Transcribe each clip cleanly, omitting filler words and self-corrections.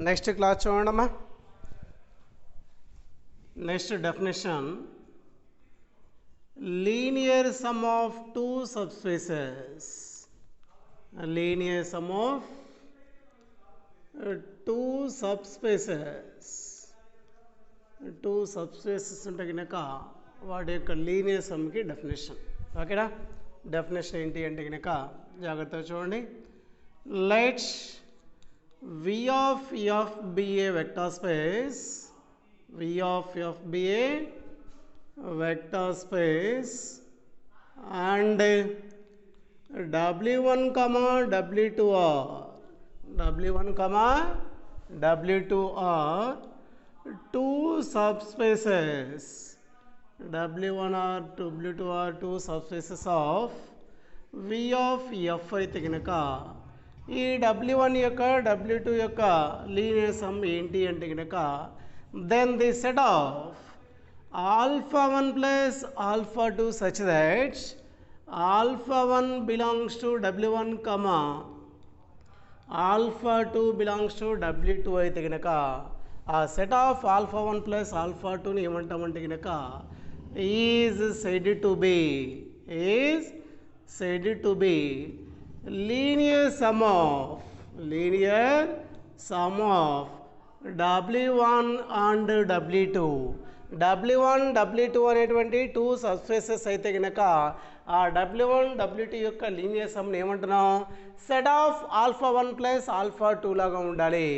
Next class చూడండమ్మా. Next definition, linear sum of two subspaces. Linear sum of two subspaces. Two subspaces ఉంటే కనుక వాటి యొక్క linear సమ్కి definition. ఓకేనా? డెఫినేషన్ ఏంటి అంటే కనుక జాగ్రత్తగా చూడండి. Let's V of F be a vector space. V of F be a vector space and W1 comma W2 are W1 comma W2 are two subspaces. W1 or W2 are two subspaces of V of F అయితే కనుక ఈ W1 యొక్క W2 యొక్క linear some ఏంటి అంటే కనుక then the set of α1 plus α2 such that α1 belongs to W1 comma α2 belongs to W2 అయితే కనుక ఆ సెట్ ఆఫ్ α1 ప్లస్ α2ని ఏమంటామంటే కనుక is said to be linear sum of W1 and W2. W1 W2 అనేటువంటి two subspaces అయితే కనుక ఆ W1 W2 యొక్క లీనియర్ సమ్ ఏమంటున్నాం? సెట్ ఆఫ్ α1 ప్లస్ α2 లాగా ఉండాలి.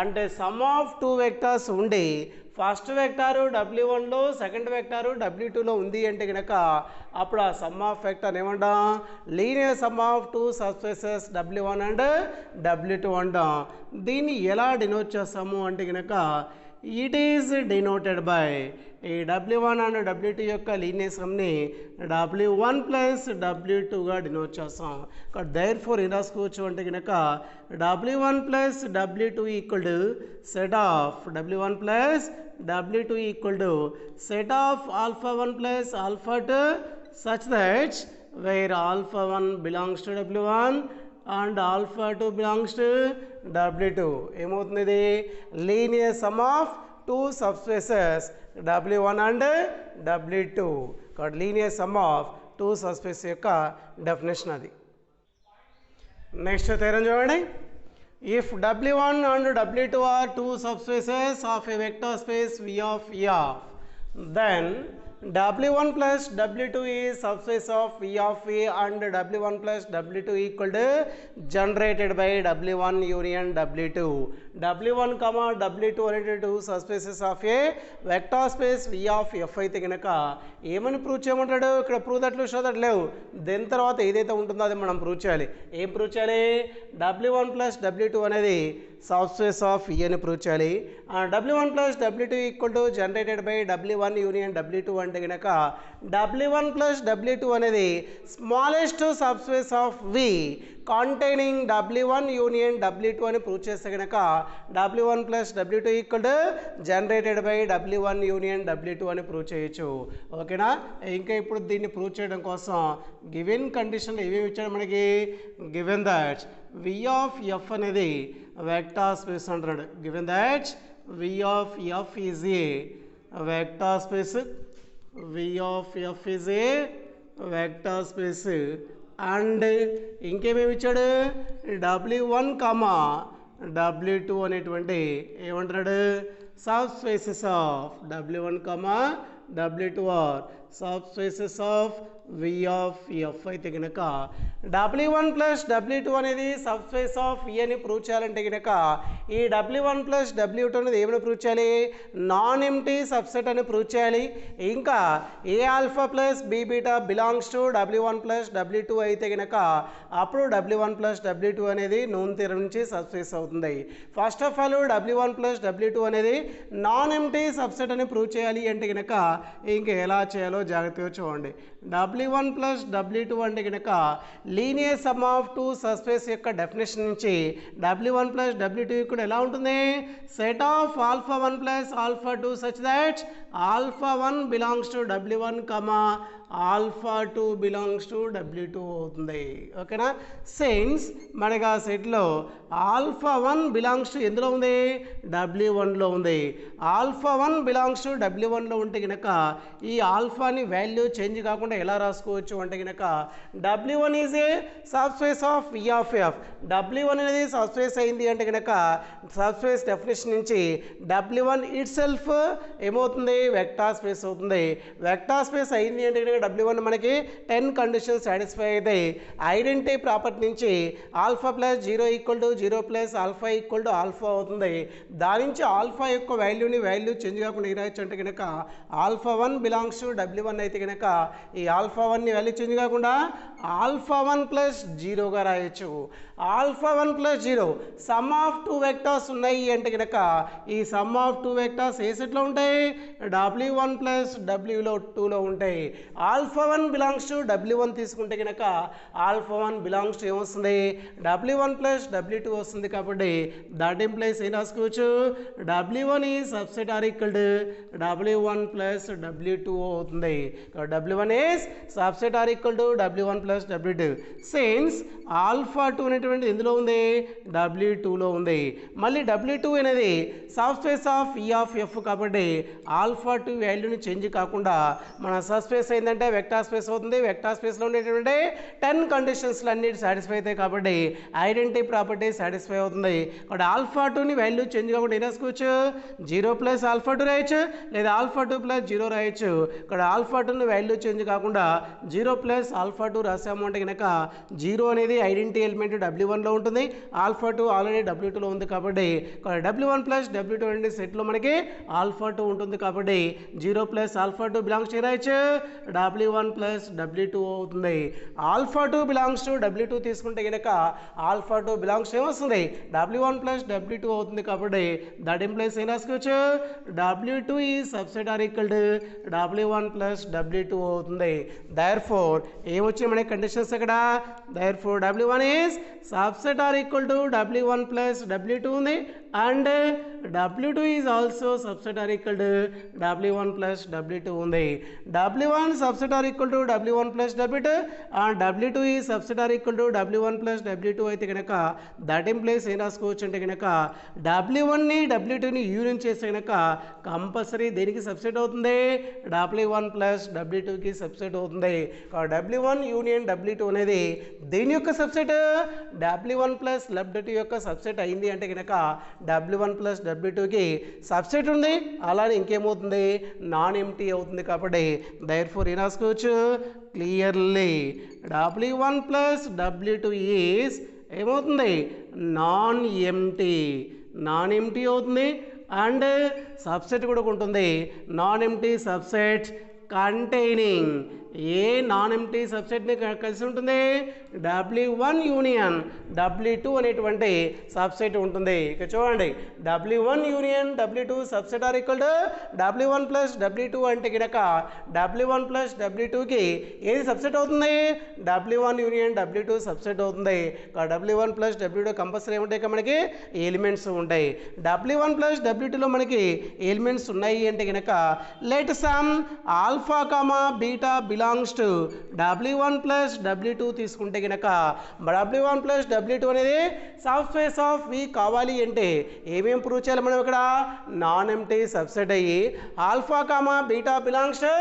అంటే సమ్ ఆఫ్ టూ వెక్టర్స్ ఉండి ఫస్ట్ వెక్టారు W1లో సెకండ్ వెక్టారు W2లో ఉంది అంటే కనుక అప్పుడు ఆ సమ్ ఆఫ్ వెక్టర్ ఏమంటాం? Linear sum of two subspaces W1 and W2 అంటాం. దీన్ని ఎలా డినోట్ చేస్తాము అంటే కనుక ఇట్ ఈజ్ డినోటెడ్ బై ఈ W1 అండ్ W2 యొక్క లీనియర్ సమ్ని W1 ప్లస్ W2గా డినోట్ చేస్తాం. ఇక్కడ దేర్ ఫోర్ ఏం రాసుకోవచ్చు అంటే కనుక W1 plus W2 equal to set of W1 plus W2 equal to set of α1 plus α2 such that where α1 belongs to W1 and α2 belongs to W2. ఏమవుతుంది? ఇది linear sum of two subspaces W1 and W2. కాబట్టి linear sum of two subspaces యొక్క definition అది. Next theorem చూడండి. If W1 and W2 are two subspaces of a vector space V of F, then W1 plus W2 is subspace of V of V and W1 plus W2 equal to generated by W1 union W2. W1 comma W2 అనేటువంటి two subspaces of A vector space V of F అయితే కనుక ఏమని prove చేయమంటాడు? ఇక్కడ prove దట్లు show that లేవు. దీని తర్వాత ఏదైతే ఉంటుందో అది మనం ప్రూవ్ చేయాలి. ఏం ప్రూవ్ చేయాలి? W1 ప్లస్ W2 అనేది సబ్స్పేస్ ఆఫ్ E అని ప్రూవ్ చేయాలి. W1 plus W2 equal to generated by W1 union W2 అంటే కనుక W1 ప్లస్ W2 అనేది smallest subspace of V కాంటైనింగ్ W1 union W2 అని ప్రూవ్ చేస్తే కనుక W1 plus W2 equal to generated by W1 union W2 అని prove చేయొచ్చు. ఓకేనా? ఇంకా ఇప్పుడు దీన్ని ప్రూవ్ చేయడం కోసం గివెన్ కండిషన్ ఏమేమి ఇచ్చాడు మనకి? Given that V of F అనేది వెక్టార్ స్పేస్ అంటాడు. Given that V of F is a vector space. V of F is a vector space and ఇంకేమేమి ఇచ్చాడు? W1 కామా W2 అనేటువంటి ఏమంటున్నాడు? Subspaces of W1 comma W2 are subspaces of V of F అయితే కనుక W1 plus W2 అనేది subspace of E అని prove చేయాలంటే కనుక ఈ W1 ప్లస్ W2 అనేది ఏమని ప్రూవ్ చేయాలి? నాన్ ఎంప్టీ సబ్సెట్ అని ప్రూవ్ చేయాలి. ఇంకా a alpha plus B beta belongs to W1 plus W2 అయితే కనుక అప్పుడు W1 ప్లస్ W2 అనేది నోన్ థియరం నుంచి సబ్స్పేస్ అవుతుంది. First of all W1 plus W2 అనేది నాన్ ఎంప్టీ సబ్సెట్ అని ప్రూవ్ చేయాలి అంటే కనుక ఇంకా ఎలా చేయాలో జాగ్రత్తగా చూడండి. W1 ప్లస్ W2 అంటే కనుక linear sum of two subspace యొక్క డెఫినేషన్ నుంచి W1 ప్లస్ W2 కూడా ఎలా ఉంటుంది? Set of α1 plus α2 such that alpha 1 belongs to W1 comma alpha 2 belongs to W2 అవుతుంది. ఓకేనా? సిన్స్ మనకి ఆ సెట్లో ఆల్ఫా 1 బిలాంగ్స్ టు ఎందులో ఉంది? W1లో ఉంది. ఆల్ఫా 1 బిలాంగ్స్ టు W1లో ఉంటే కనుక ఈ ఆల్ఫాని వాల్యూ చేంజ్ కాకుండా ఎలా రాసుకోవచ్చు అంటే కనుక W1 is a subspace of V of F. W1 అనేది సబ్స్పేస్ అయింది అంటే కనుక సబ్స్పేస్ డెఫినేషన్ నుంచి W1 ఇట్ సెల్ఫ్ ఏమవుతుంది? వెక్టార్ స్పేస్ అవుతుంది. వెక్టార్ స్పేస్ అయింది అంటే కనుక W1 మనకి 10 కండిషన్స్ సాటిస్ఫై అవుతాయి. ఐడెంటిటీ ప్రాపర్టీ నుంచి alpha plus 0 equal to 0 plus alpha equal to alpha అవుతుంది. దాని నుంచి ఆల్ఫా యొక్క వాల్యూ చేంజ్ కాకుండా ఏ రాయొచ్చు అంటే కనుక ఆల్ఫా 1 బిలాంగ్స్ టు W1 అయితే కనుక ఈ ఆల్ఫా 1ని వాల్యూ చేంజ్ కాకుండా ఆల్ఫా 1 ప్లస్ 0గా రాయొచ్చు. Alpha 1 plus 0 some of 2 vectors ఉన్నాయి అంటే కనుక ఈ సమ్ ఆఫ్ 2 వెక్టార్స్ ఏ సెట్లో ఉంటాయి? W1 ప్లస్ W2లో ఉంటాయి. ఆల్ఫా 1 బిలాంగ్స్ టు W1 తీసుకుంటే కనుక ఆల్ఫా 1 బిలాంగ్స్ టు ఏమొస్తుంది? W1 ప్లస్ W2 వస్తుంది. కాబట్టి దట్ ఇంప్లైస్ ఏం రాసుకోవచ్చు? W1 ఈ subset or equal to W1 plus W2 అవుతుంది. W1 is subset or equal to W1 plus W2. Since alpha 2 అనేటువంటి ఎందులో ఉంది? W2లో ఉంది. మళ్ళీ W2 అనేది subspace of E of F కాబట్టి ఆల్ఫా 2 వాల్యూని చేంజ్ కాకుండా మన సబ్స్పేస్ ఏంటంటే వెక్టార్ స్పేస్ అవుతుంది. వెక్టార్ స్పేస్లో ఉండేటువంటి 10 కండిషన్స్లు అన్ని సాటిస్ఫై అవుతాయి కాబట్టి ఐడెంటిటీ ప్రాపర్టీ సాటిస్ఫై అవుతుంది. కాబట్టి ఆల్ఫా 2ని వాల్యూ చేంజ్ కాకుండా ఏం రాసుకోవచ్చు? 0 ప్లస్ ఆల్ఫా 2 రాయొచ్చు, లేదా ఆల్ఫా 2 ప్లస్ 0 రాయొచ్చు. ఇక్కడ ఆల్ఫా 2ని వాల్యూ చేంజ్ కాకుండా 0 ప్లస్ ఆల్ఫా 2 రాసాము అంటే కనుక 0 అనేది ఐడెంటిటీ ఎలిమెంట్ W1లో ఉంటుంది. ఆల్ఫా 2 ఆల్రెడీ W2లో ఉంది కాబట్టి W1 ప్లస్ W2 అనే సెట్లో మనకి ఆల్ఫా 2 ఉంటుంది. కాబట్టి 0 ప్లస్ ఆల్ఫా 2 బిలాంగ్స్ టు రాయొచ్చు W1 ప్లస్ W2 అవుతుంది. ఆల్ఫా 2 బిలాంగ్స్ టు W2 తీసుకుంటే కనుక ఆల్ఫా 2 బిలాంగ్స్ ఏమొస్తుంది? W1 ప్లస్ W2 అవుతుంది. కాబట్టి దట్ ఇంప్లైస్ ఏం రాసుకోవచ్చు? W2 ఈ subset or equal to W1 plus W2 అవుతుంది. దేర్ ఫోర్ ఏమొచ్చింది మనకి కండిషన్స్ ఇక్కడ? Therefore W1 is subset or equal to W1 plus W2 ఉంది. And W2 is also subset or equal to W1 plus W2 ఉంది. W1 subset or equal to W1 plus W2 and W2 ఈ subset or equal to W1 plus W2 అయితే కనుక that implies ఏం రాసుకోవచ్చు అంటే కనుక W1ని W2ని union చేస్తే కనుక కంపల్సరీ దేనికి సబ్సెట్ అవుతుంది? W1 ప్లస్ W2కి సబ్సెట్ అవుతుంది. W1 యూనియన్ W2 అనేది దేని యొక్క సబ్సెట్? W1 ప్లస్ W2 యొక్క సబ్సెట్ అయింది అంటే కనుక W1 ప్లస్ W2కి సబ్సెట్ ఉంది. అలానే ఇంకేమవుతుంది? నాన్ ఎంటీ అవుతుంది. కాబట్టి దేర్ ఫోర్ ఏం రాసుకోవచ్చు? Clearly W1 plus W2 is ఏమవుతుంది? నాన్ ఎంటీ అవుతుంది. అండ్ సబ్సెట్ కూడా ఉంటుంది. నాన్ ఎంటీ సబ్సెట్ కంటైనింగ్ ఏ నాన్ ఎంటీ సబ్సెట్ని కలిసి ఉంటుంది? W1 యూనియన్ W2 అనేటువంటి సబ్సెట్ ఉంటుంది. ఇక చూడండి W1 union W2 subset or equal to W1 plus W2 అంటే కనుక W1 ప్లస్ W2కి ఏది సబ్సెట్ అవుతుంది? W1 యూనియన్ W2 సబ్సెట్ అవుతుంది. W1 ప్లస్ W2 కంపల్సరీ ఏముంటాయి? మనకి ఎలిమెంట్స్ ఉంటాయి. W1 ప్లస్ W2లో మనకి ఎలిమెంట్స్ ఉన్నాయి అంటే కనుక let some alpha comma beta belongs to W1 plus W2 తీసుకుంటే కనుక W1 ప్లస్ W2 అనేది సబ్ స్పేస్ ఆఫ్ V కావాలి అంటే ఏమేం ప్రూవ్ చేయాలి మనం ఇక్కడ? నాన్ ఎంటీ సబ్సెట్ అయ్యి alpha comma beta belongs to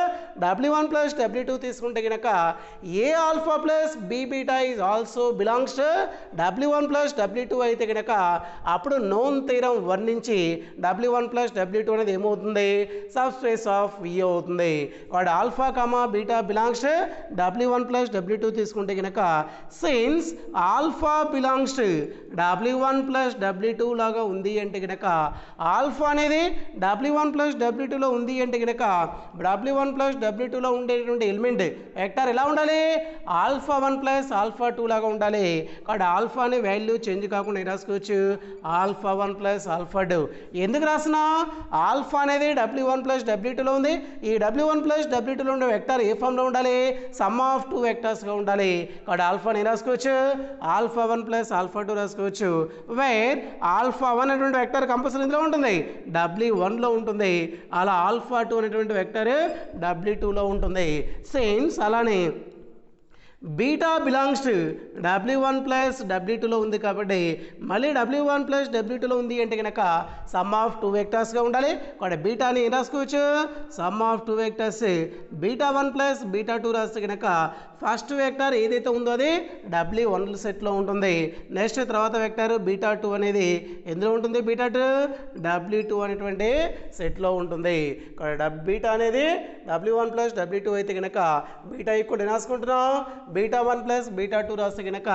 W1 plus W2 తీసుకుంటే కనుక a alpha plus B beta is also belongs to W1 plus W2 అయితే కనుక అప్పుడు నోన్ థీరం వర్ణించి W1 ప్లస్ W2 అనేది ఏమవుతుంది? సబ్ స్పేస్ ఆఫ్ V అవుతుంది. వాడు alpha comma beta belongs to W1 plus W2 తీసుకుంటే కనుక since alpha belongs to W1 plus W2 లాగా ఉంది అంటే కనుక ఆల్ఫా అనేది W1 ప్లస్ W2లో ఉంది అంటే కనుక W1 ప్లస్ W2లో ఉండేటువంటి ఎలిమెంట్ వెక్టర్ ఎలా ఉండాలి? ఆల్ఫా 1 ప్లస్ ఆల్ఫా 2 లాగా ఉండాలి. కాబట్టి ఆల్ఫా అనే వాల్యూ చేంజ్ కాకుండా రాసుకోవచ్చు ఆల్ఫా 1 ప్లస్ ఆల్ఫా 2. ఎందుకు రాసినా? ఆల్ఫా అనేది W1 ప్లస్ W2లో ఉంది. ఈ W1 ప్లస్ W2లో ఉండే వెక్టర్ ఏ ఫామ్లో ఎందులో ఉండాలి సమ్ ఆఫ్ టూ వెక్టర్స్గా ఉండాలి కాబట్టి ఆల్ఫా నేను రాసుకోవచ్చు ఆల్ఫా 1 ప్లస్ ఆల్ఫా 2 రాసుకోవచ్చు వేర్ ఆల్ఫా 1 అనేటువంటి వెక్టర్ కంపల్సరీ ఇందులో ఉంటుంది W1లో ఉంటుంది అలా ఆల్ఫా 2 అనేటువంటి వెక్టర్ W2లో ఉంటుంది సిన్స్ అలానే beta belongs to W1 plus W2లో ఉంది కాబట్టి మళ్ళీ W1 ప్లస్ W2లో ఉంది అంటే కనుక సమ్ ఆఫ్ టూ వెక్టర్స్గా ఉండాలి కాబట్టి బీటాని రాసుకోవచ్చు some of two vectors beta 1 plus beta 2 రాస్తే కనుక ఫస్ట్ వెక్టర్ ఏదైతే ఉందో అది W1 సెట్లో ఉంటుంది నెక్స్ట్ తర్వాత వెక్టర్ బీటా 2 అనేది ఎందులో ఉంటుంది బీటా 2 W2 అనేటువంటి సెట్లో ఉంటుంది బీటా అనేది W1 ప్లస్ W2 అయితే కనుక బీటా ఈక్వల్ రాసుకుంటున్నాం బీటా 1 ప్లస్ బీటా 2 రాస్తే కనుక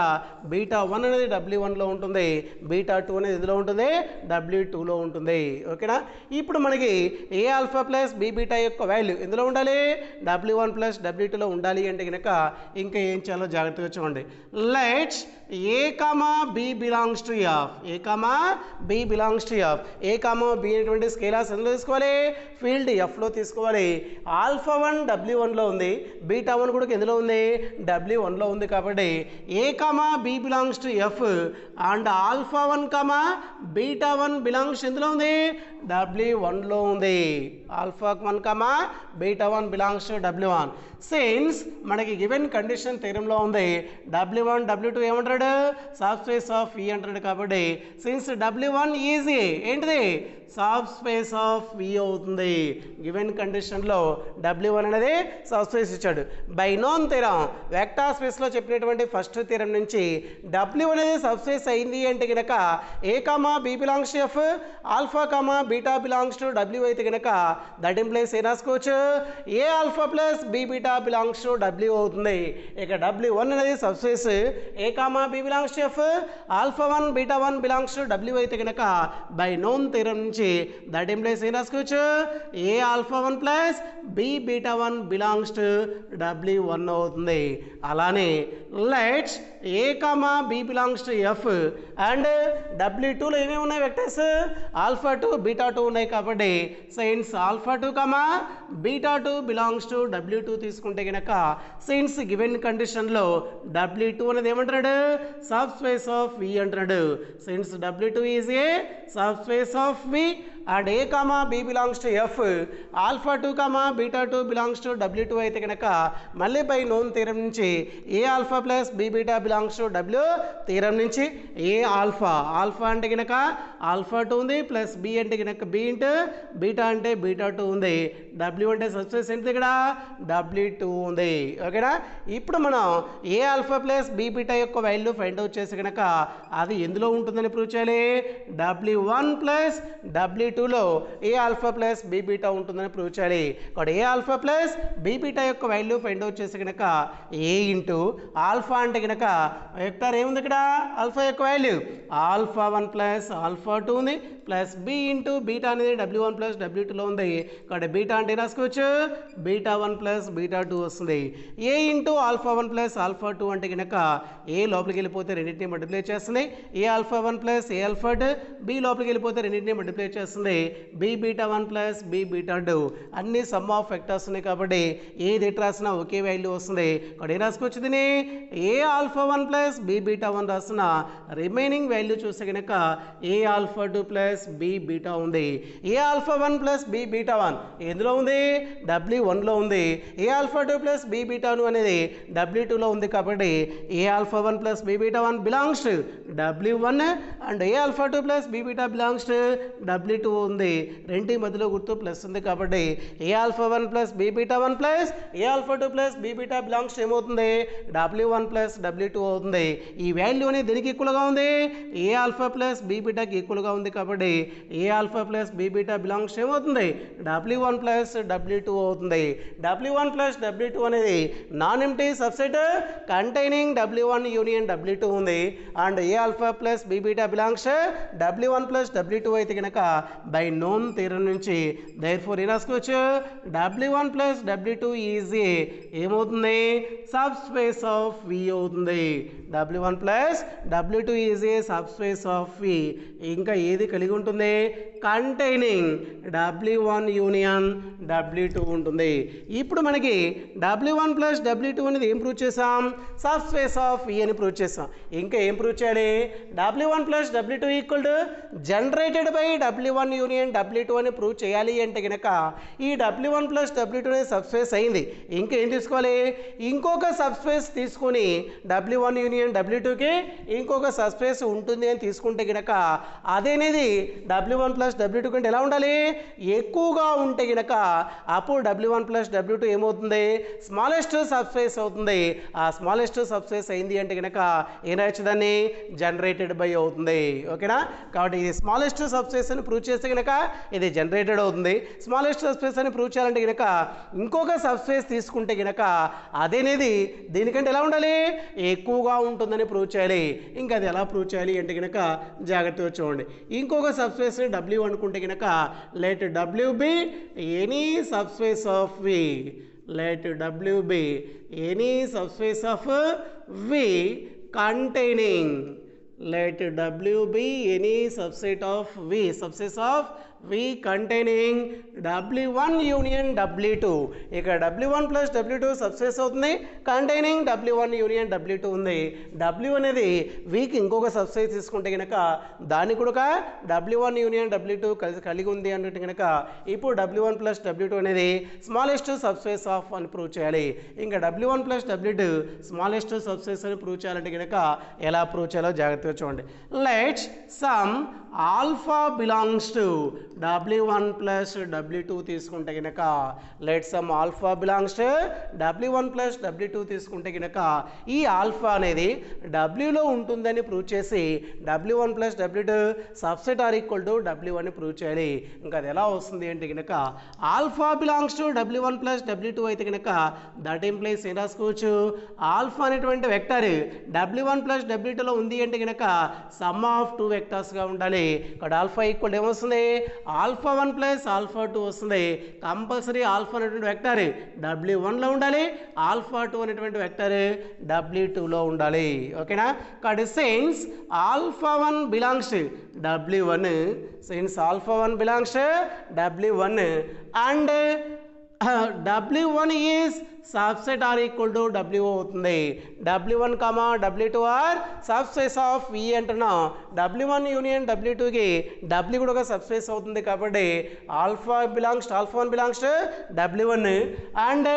బీటా 1 అనేది W1లో ఉంటుంది బీటా 2 అనేది ఎందులో ఉంటుంది W2లో ఉంటుంది ఓకేనా ఇప్పుడు మనకి ఏ ఆల్ఫా ప్లస్ బి బీటా యొక్క వాల్యూ ఎందులో ఉండాలి W1 ప్లస్ W2లో ఉండాలి అంటే కనుక ఇంకా ఏం చేయాలో జాగ్రత్తగా చూడండి let's A comma B belongs to F A comma B belongs to F A comma B అనేటువంటి స్కేలార్స్ ఎందులో తీసుకోవాలి ఫీల్డ్ ఎఫ్లో తీసుకోవాలి ఆల్ఫా 1 W1లో ఉంది బీటా 1 కూడా ఎందులో ఉంది W1లో ఉంది కాబట్టి a comma B belongs to F and alpha 1 comma beta 1 belongs ఎందులో ఉంది W1లో ఉంది alpha 1 comma beta 1 belongs to W1 since మనకి గివెన్ కండిషన్ థియరంలో ఉంది W1 W2 ఏమంటాడు సబ్ స్పేస్ ఆఫ్ E అంటాడు కాబట్టి సిన్స్ W1 ఈజీ ఏంటిది సబ్ స్పేస్ ఆఫ్ V అవుతుంది గివెన్ కండిషన్లో W1 అనేది సబ్ స్పేస్ ఇచ్చాడు బై నోన్ థియరం వెక్టార్ స్పేస్లో చెప్పినటువంటి ఫస్ట్ థియరం నుంచి W అనేది సబ్ స్పేస్ అయింది అంటే కనుక a comma B belongs to F alpha comma beta belongs to W అయితే కనుక దట్ ఇంప్లైస్ ఏ రాసుకోవచ్చు a alpha plus B beta belongs to W అవుతుంది ఇక W1 అనేది subspace a comma B belongs to F alpha 1 beta 1 belongs to W అయితే కనుక by known theorem నుంచి that implies ఏం రాసుకోవచ్చు a alpha 1 plus B beta 1 belongs to W1 అవుతుంది అలానే let's A comma B belongs to F and W2లో ఏమేమి ఉన్నాయి వెక్టర్స్ ఆల్ఫా 2 బీటా 2 ఉన్నాయి కాబట్టి since alpha 2 comma beta 2 belongs to W2 తీసుకుంటే కనుక సిన్స్ గివెన్ కండిషన్లో W2 అనేది ఏమంటున్నాడు సబ్ స్పేస్ ఆఫ్ V అంటున్నాడు since W2 is a subspace of V and a comma b belongs to f alpha 2 comma beta 2 belongs to W2 అయితే కనుక మళ్ళీ by known theorem నుంచి a alpha plus B beta belongs to W theorem నుంచి a alpha alpha అంటే కనుక alpha 2 ఉంది plus B అంటే కనుక బి ఇంటూ బీటా అంటే బీటా 2 ఉంది W అంటే సబ్స్పేస్ ఏంటి ఇక్కడ W2 ఉంది ఓకేనా ఇప్పుడు మనం ఏ ఆల్ఫా ప్లస్ బి బీటా యొక్క వాల్యూ ఫైండ్ అవుట్ చేసి కనుక అది ఎందులో ఉంటుందని ప్రూవ్ చేయాలి W1 ప్లస్ W2లో ఏ ఆల్ఫా ప్లస్ బి బీటా ఉంటుందని ప్రూవ్ చేయాలి కాబట్టి a alpha plus B beta యొక్క వాల్యూ ఫైండ్ అవుట్ చేసి కనుక ఏ ఇంటూ ఆల్ఫా అంటే కనుక వెక్టర్ ఏముంది ఇక్కడ ఆల్ఫా యొక్క వాల్యూ ఆల్ఫా 1 ప్లస్ ఆల్ఫా 2 ఉంది ప్లస్ బి ఇంటూ బీటా అనేది W1 ప్లస్ W2లో ఉంది కాబట్టి బీటా అంటే రాసుకోవచ్చు బీటా 1 ప్లస్ బీటా 2 వస్తుంది A into alpha 1 plus alpha 2 అంటే కనుక ఏ లోపలికి వెళ్ళిపోతే రెండింటిని మల్టిప్లై చేస్తుంది A alpha 1 plus A alpha 2 B లోపలికి వెళ్ళిపోతే రెండింటిని మల్టిప్లై చేస్తుంది B beta 1 plus B beta 2 అన్ని సమ్ ఆఫ్ వెక్టర్స్ ఉన్నాయి కాబట్టి ఏది ఎటు రాసినా ఒకే వాల్యూ వస్తుంది కాబట్టి ఏం రాసుకోవచ్చు దీన్ని a alpha 1 plus B beta 1 రాసిన రిమైనింగ్ వాల్యూ చూస్తే కనుక a alpha 2 plus B beta ఉంది a alpha 1 plus B beta 1 ఎందులో ఉంది W1లో ఉంది a alpha 2 plus B beta అనేది W2లో ఉంది కాబట్టి a alpha 1 plus B beta 1 belongs to W1 and a alpha 2 plus B beta belongs to W2 ఉంది రెండింటి మధ్యలో గుర్తు ప్లస్ ఉంది కాబట్టి a alpha 1 plus B beta 1 plus A alpha 2 plus B beta belongs to ఏమవుతుంది W1 plus W2 అవుతుంది ఈ value అనేది దేనికి ఈక్వల్గా ఉంది ఏ ఆల్ఫా ప్లస్ బి బీటాకి ఈక్వల్గా ఉంది కాబట్టి a alpha plus B beta belongs ఏమవుతుంది W1 ప్లస్ W2 అవుతుంది W1 ప్లస్ W2 అనేది non empty subset containing W1 union W2 ఉంది and a alpha plus B beta belongs W1 plus W2 అయితే కనుక బై నోన్ థియరం నుంచి therefore ఏం రాసుకోవచ్చు W1 plus W2 is ఏమవుతుంది subspace of V అవుతుంది అవుతుంది. W1 plus W2 is a subspace of V. ఇంకా ఏది కలిగి ఉంటుంది? కంటైనింగ్ W1 యూనియన్ W2 ఉంటుంది. ఇప్పుడు మనకి W1 ప్లస్ W2 అనేది ఏం ప్రూవ్ చేసాం? సబ్ స్పేస్ ఆఫ్ V అని ప్రూవ్ చేసాం. ఇంకా ఏం ప్రూవ్ చేయాలి? W1 plus W2 equal to generated by W1 union W2 అని ప్రూవ్ చేయాలి అంటే కనుక ఈ W1 ప్లస్ W2 అనేది సబ్ స్పేస్ అయింది. ఇంకా ఏం తీసుకోవాలి? ఇంకొక సబ్ స్పేస్ తీసుకొని W1 యూనియన్ W2కి ఇంకొక సబ్ స్పేస్ ఉంటుంది అని తీసుకుంటే కనుక అదేనేది W1 ప్లస్ W2 కంటే ఎలా ఉండాలి? ఎక్కువగా ఉంటే కనుక అప్పుడు W1 ప్లస్ W2 ఏమవుతుంది? స్మాలెస్ట్ సబ్ స్పేస్ అవుతుంది. ఆ స్మాలెస్ట్ సబ్ స్పేస్ అయింది అంటే కనుక ఏం రాయొచ్చు? దాన్ని జనరేటెడ్ బై అవుతుంది. ఓకేనా? కాబట్టి ఇది స్మాలెస్ట్ సబ్ స్పేస్ అని ప్రూవ్ చేస్తే కనుక ఇది జనరేటెడ్ అవుతుంది. స్మాలెస్ట్ సబ్ స్పేస్ అని ప్రూవ్ చేయాలంటే కనుక ఇంకొక సబ్ స్పేస్ తీసుకుంటే కనుక అదేనేది దీనికంటే ఎలా ఉండాలి? ఎక్కువగా ఉంటుందని ప్రూవ్ చేయాలి. ఇంకా అది ఎలా ప్రూవ్ చేయాలి అంటే కనుక జాగ్రత్తగా చూడండి. ఇంకొక సబ్ స్పేస్ని W అనుకుంటే కనుక let W be any sub space of V. Let W be any sub space of V containing, let W be any subset of V, subset of V containing W1 union W2. ఇక్కడ W1 plus W2 subspace అవుతుంది. Containing W1 union W2 ఉంది. W అనేది Vకి ఇంకొక subspace తీసుకుంటే కనుక దాన్ని కూడా W1 union W2 కలిగి ఉంది అంటే కనుక ఇప్పుడు W1 ప్లస్ W2 అనేది స్మాలెస్ట్ సబ్స్పేస్ ఆఫ్ అని ప్రూవ్ చేయాలి. ఇంకా W1 plus W2 smallest subspace అని ప్రూవ్ చేయాలంటే కనుక ఎలా ప్రూవ్ చేయాలో జాగ్రత్తగా చూడండి. Let some alpha belongs to W1 plus W2 తీసుకుంటే కనుక let some alpha belongs to W1 plus W2 తీసుకుంటే కనుక ఈ ఆల్ఫా అనేది Wలో ఉంటుందని ప్రూవ్ చేసి W1 plus W2 subset or equal to W అని ప్రూవ్ చేయాలి. ఇంకా అది ఎలా వస్తుంది అంటే కనుక alpha belongs to W1 plus W2 అయితే కనుక దట్ ఇంప్లైస్ ఏం రాసుకోవచ్చు? ఆల్ఫా అనేటువంటి వెక్టర్ W1 ప్లస్ W2లో ఉంది అంటే కనుక సమ్ ఆఫ్ టూ వెక్టర్స్గా ఉండాలి. ఇక్కడ ఆల్ఫా ఈక్వల్ ఏమొస్తుంది? ఆల్ఫా 1 ప్లస్ ఆల్ఫా 2 వస్తుంది. కంపల్సరీ ఆల్ఫా అనేటువంటి వెక్టర్ W1లో ఉండాలి. ఆల్ఫా 2 అనేటువంటి వెక్టర్ W2లో ఉండాలి. ఓకేనా? కాబట్టి since alpha 1 belongs W1, since alpha 1 belongs W1 and W1 is subset or equal to W అవుతుంది. W1 comma W2 are subspace of V అంటున్నాం. W1 యూనియన్ W2కి W కూడా ఒక సబ్స్పేస్ అవుతుంది. కాబట్టి alpha 1 belongs to W1 and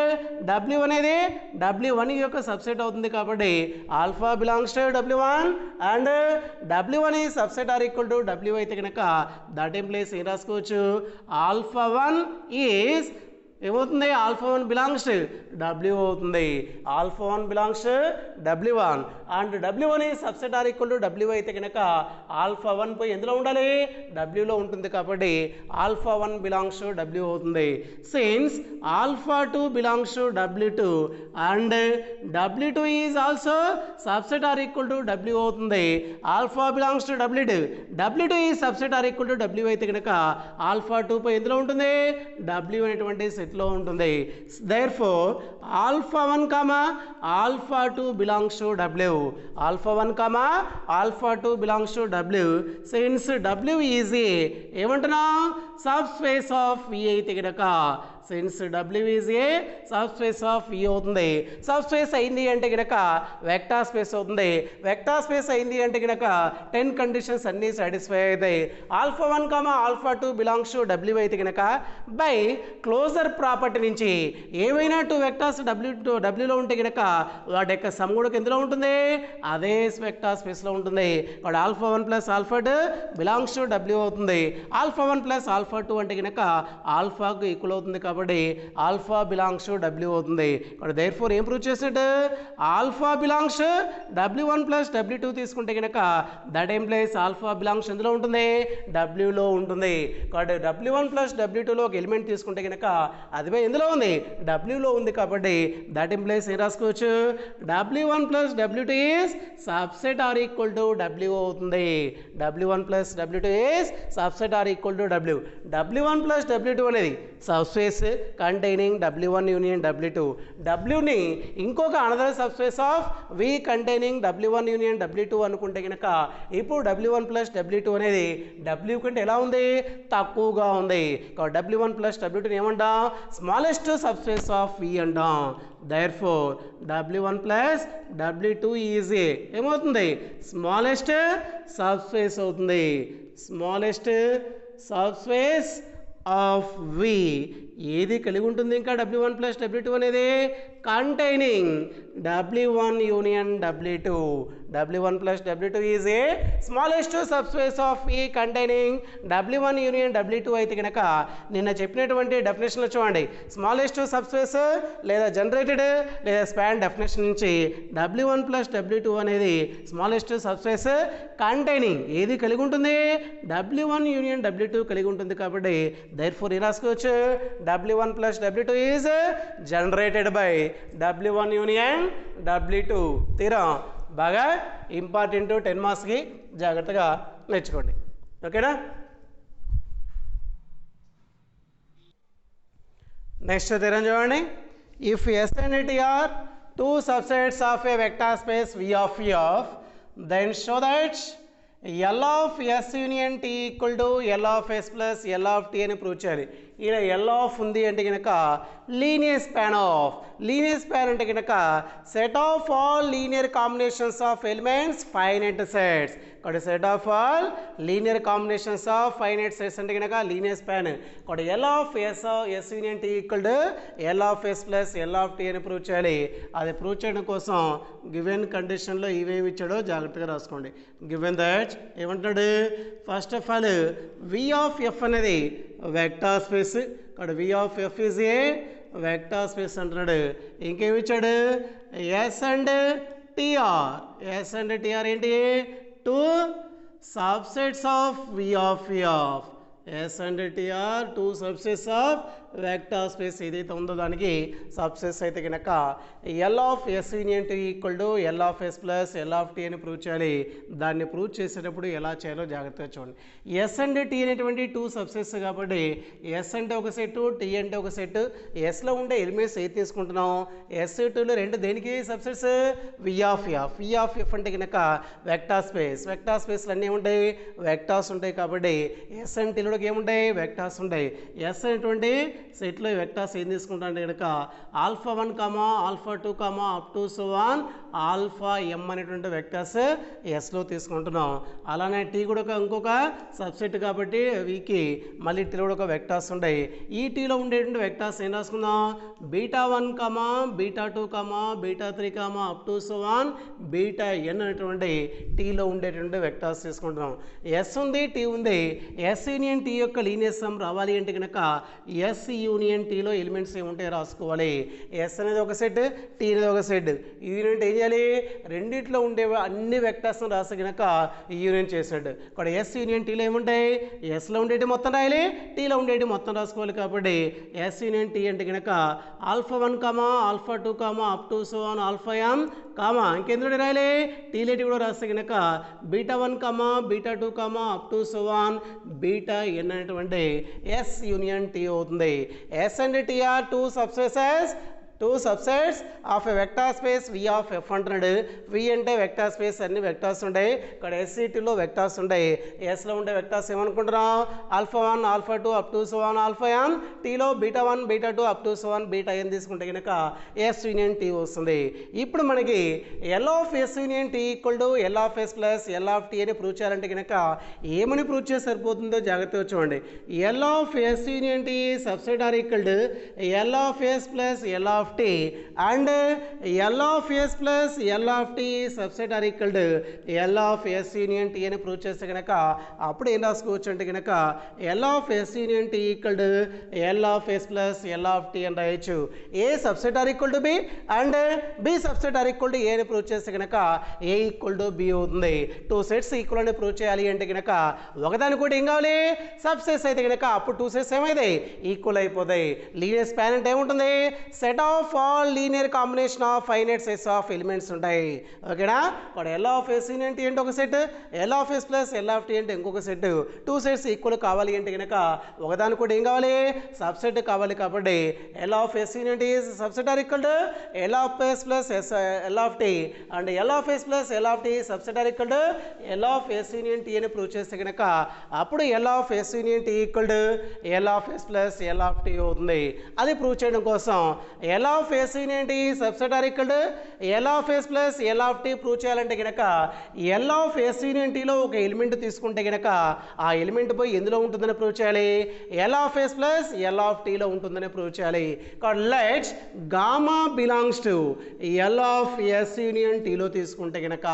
W అనేది W1 యొక్క subset అవుతుంది. కాబట్టి alpha belongs to W1 and W1 ఈ subset or equal to W అయితే కనుక దట్ ఇంప్లైస్ ఏం రాసుకోవచ్చు? ఆల్ఫా 1 ఈజ్ ఏమవుతుంది? ఆల్ఫా 1 బిలాంగ్స్ W అవుతుంది. Alpha 1 belongs W1 and W1 ఈ subset or equal to W అయితే కనుక ఆల్ఫా 1 పోయి ఎందులో ఉండాలి? Wలో ఉంటుంది. కాబట్టి ఆల్ఫా 1 బిలాంగ్స్ W అవుతుంది. Since alpha 2 belongs to W2 and W2 is also subset or equal to W అవుతుంది. ఆల్ఫా బిలాంగ్స్ టు W2 ఈ subset or equal to W అయితే కనుక ఆల్ఫా 2 పోయి ఎందులో ఉంటుంది? W అనేటువంటి సెట్లో ఉంటుంది. Therefore alpha 1 comma alpha 2 belongs to W. Alpha 1 comma alpha 2 belongs to W. Since W is ఏమంటున్నాం? సబ్ స్పేస్ ఆఫ్ V అయితే కనుక since W is a subspace of V అవుతుంది. సబ్ స్పేస్ అయింది అంటే కనుక వెక్టార్ స్పేస్ అవుతుంది. Vector space అయింది అంటే కనుక 10 కండిషన్స్ అన్నీ సాటిస్ఫై అవుతాయి. Alpha 1 comma alpha 2 belongs to W అయితే కనుక బై క్లోజర్ ప్రాపర్టీ నుంచి ఏవైనా 2 వెక్టార్స్ Wలో ఉంటే కనుక వాటి యొక్క సమ్ కూడా ఎందులో ఉంటుంది? అదే వెక్టార్ స్పేస్లో ఉంటుంది. వాడు alpha 1 plus alpha 2 belongs to W అవుతుంది. ఆల్ఫా 1 ప్లస్ ఆల్ఫా 2 అంటే కనుక ఆల్ఫాకు ఈక్వల్ అవుతుంది. కాబట్టి ఆల్ఫా బిలాంగ్స్ టు W అవుతుంది. ఇక్కడ దేర్ఫోర్ ఏం ప్రూవ్ చేసినట్టు? Alpha belongs W1 plus W2 తీసుకుంటే కనుక దట్ ఇంప్లైస్ ఆల్ఫా బిలాంగ్స్ ఎందులో ఉంటుంది? Wలో ఉంటుంది. కాబట్టి W1 ప్లస్ W2లో ఒక ఎలిమెంట్ తీసుకుంటే కనుక అది ఎందులో ఉంది? Wలో ఉంది. కాబట్టి దట్ ఇంప్లైస్ ఏం రాసుకోవచ్చు? W1 plus W2 is subset or equal to W అవుతుంది. W1 plus W2 is subset or equal to W. W1 plus W2 అనేది subspace elements containing W1 union W2. Wని ఇంకొక another subspace of V containing W1 union W2 అనుకుంటే కనుక ఇప్పుడు W1 plus W2 అనేది W కంటే ఎలా ఉంది, తక్కువగా ఉంది. W1 ప్లస్ W2 ఏమంటాం, స్మాలెస్ట్ సబ్స్పేస్ ఆఫ్ V అంటాం. Therefore W1 plus W2 is ఏమవుతుంది, స్మాలెస్ట్ సబ్స్పేస్ అవుతుంది. స్మాలెస్ట్ సబ్స్పేస్ ఆఫ్ V ఏది కలిగి ఉంటుంది ఇంకా W1 ప్లస్ W2 అనేది, containing W1 union W2. W1 plus W2 is A smallest subspace of V containing W1 union W2 అయితే కనుక నిన్న చెప్పినటువంటి డెఫినేషన్లో చూడండి, స్మాలెస్ట్ సబ్స్పేస్ లేదా జనరేటెడ్ లేదా స్పాన్ డెఫినేషన్ నుంచి W1 ప్లస్ W2 అనేది స్మాలెస్ట్ సబ్స్పేస్ కంటైనింగ్ ఏది కలిగి ఉంటుంది, W1 యూనియన్ W2 కలిగి ఉంటుంది. కాబట్టి therefore ఏ రాసుకోవచ్చు, W1 plus W2 is generated by W1 union W2. తీరా బాగా ఇంపార్టెంట్ 10 మార్క్స్కి జాగ్రత్తగా నేర్చుకోండి. ఓకేనా. నెక్స్ట్ తీరం చూడండి. If S and T are two subsets of a vector space V of then show that L of S union T equal to L of S plus L of T అని prove చేయాలి. ఇలా L of ఉంది అంటే కనుక linear span of, linear span అంటే కనుక set of all linear combinations of elements finite sets. ఇక్కడ set of all linear combinations of finite sets అంటే కనుక లీనియర్ స్పాన్. ఇక్కడ L of S union T equal to L of S plus L of T అని prove చేయాలి. అది prove చేయడం కోసం given కండిషన్లో ఇవేమి ఇచ్చాడో జాగ్రత్తగా రాసుకోండి. గివెన్ దట్ ఏమంటాడు, first of all V of F అనేది వెక్టార్ స్పేస్. ఇక్కడ V of F is a vector space అంటున్నాడు. ఇంకేమి ఇచ్చాడు, S and TR. S and TR ఏంటి, two subsets of V of F. S and TR two subsets of vector space ఏదైతే ఉందో దానికి subsets అయితే కనుక L of S union T equal to L of S plus L of T అని prove చేయాలి. దాన్ని prove చేసేటప్పుడు ఎలా చేయాలో జాగ్రత్తగా చూడండి. S and T అనేటువంటి టూ సబ్సెట్స్ కాబట్టి S అంటే ఒక సెట్, T అంటే ఒక సెట్. Sలో ఉండే ఎలిమెంట్స్ ఏది తీసుకుంటున్నాం, S2లో రెండు దేనికి subsets, V of F. V of F అంటే కనుక వెక్టార్ స్పేస్. వెక్టార్ స్పేస్లు అన్నీ ఉంటాయి, వెక్టార్స్ ఉంటాయి. కాబట్టి S and Tలో ఏముంటాయి, వెక్టార్స్ ఉంటాయి. S అనేటువంటి సెట్లో వెక్టార్స్ ఏం తీసుకుంటా అంటే కనుక α1, α2, up to so on alpha M అనేటువంటి వెక్టార్స్ ఎస్లో తీసుకుంటున్నాం. అలానే T కూడా ఇంకొక సబ్సెట్ కాబట్టి వీకి మళ్ళీ T కూడా ఒక వెక్టార్స్ ఉంటాయి. ఈ Tలో ఉండేటువంటి వెక్టార్స్ ఏం రాసుకుందాం, β1, β2, β3, up to so on βn అనేటువంటి Tలో ఉండేటువంటి వెక్టార్స్ తీసుకుంటున్నాం. S ఉంది, T ఉంది. S యూనియన్ T యొక్క లీనియర్ సమ్ రావాలి అంటే కనుక S యూనియన్ Tలో ఎలిమెంట్స్ ఏముంటాయో రాసుకోవాలి. S అనేది ఒక సెట్, T అనేది ఒక సెట్. యూనియన్ ఏం చేయాలి, రెండిట్లో ఉండే అన్ని వెక్టర్స్ రాసి కనుక యూనియన్ చేసాడు. ఇక్కడ S యూనియన్ Tలో ఏముంటాయి, Sలో ఉండేటి మొత్తం రాయాలి, Tలో ఉండేటి మొత్తం రాసుకోవాలి. కాబట్టి S యూనియన్ T అంటే కనుక α1, α2, up to so on alpha M, ఇంకెందులో రాయాలి, Tలేటి కూడా రాస్తే కనుక β1, β2, up to so on βn అనేటువంటి S యూనియన్ T అవుతుంది. S and T are two subsets of a vector space V of F అంటున్నాడు. V అంటే వెక్టార్ స్పేస్, అన్ని వెక్టార్స్ ఉంటాయి. ఇక్కడ SCTలో వెక్టార్స్ ఉంటాయి. Sలో ఉండే వెక్టార్స్ ఏమనుకుంటున్నాం, α1, α2, up to so on alpha M. Tలో β1, β2, up to so on βn తీసుకుంటే కనుక S యూనియన్ T వస్తుంది. ఇప్పుడు మనకి L of S union T equal to L of S plus L of T అని ప్రూవ్ చేయాలంటే కనుక ఏమని ప్రూవ్ చేసి సరిపోతుందో జాగ్రత్తగా చూడండి. L of S union T subset or equal to L of S plus L of T and L of S plus L of T subset are equal to L of S union T అని prove చేస్తే కనుక అప్పుడు ఏం రాసుకోవచ్చు అంటే కనుక L of S union T equal to L of S plus L of T అని రాయొచ్చు. A subset are equal to B and B subset are equal to A అని ప్రూవ్ చేస్తే కనుక A equal to B అవుతుంది. Two sets equal అని prove చేయాలి అంటే కనుక ఒకదాని కూడా ఏం కావాలి, సబ్సెట్స్ అయితే కనుక అప్పుడు టూ సెట్స్ ఏమైంది, ఈక్వల్ అయిపోతాయి. లీనియర్ స్పాన్ అంటే ఏముంటుంది, set of of all linear combination of finite sets of elements ఉంటాయి. ఓకేనా? ఇక్కడ L of S union T అంటే ఒక set, L of S plus L of T అంటే ఇంకొక సెట్. టూ సెట్స్ ఈక్వల్ కావాలి అంటే కనుక ఒకదాని కూడా ఏం కావాలి? సబ్సెట్ కావాలి. కాబట్టి L of S union T subset or equal to L of S plus L of T and L of S plus L of T subset or equal to L of S union T అని prove చేస్తే కనుక అప్పుడు L of S union T equal to L of S plus L of T అవుతుంది. అది prove చేయడం కోసం L of S union T subset or equal to L of S plus L of T prove చేయాలంటే కనుక L of S union టీలో ఒక element తీసుకుంటే కనుక ఆ ఎలిమెంట్ పోయి ఎందులో ఉంటుందని ప్రూవ్ చేయాలి? L of S plus L of టీలో ఉంటుందని ప్రూవ్ చేయాలి. కాబట్టి let's gamma belongs to L of S union టీలో తీసుకుంటే కనుక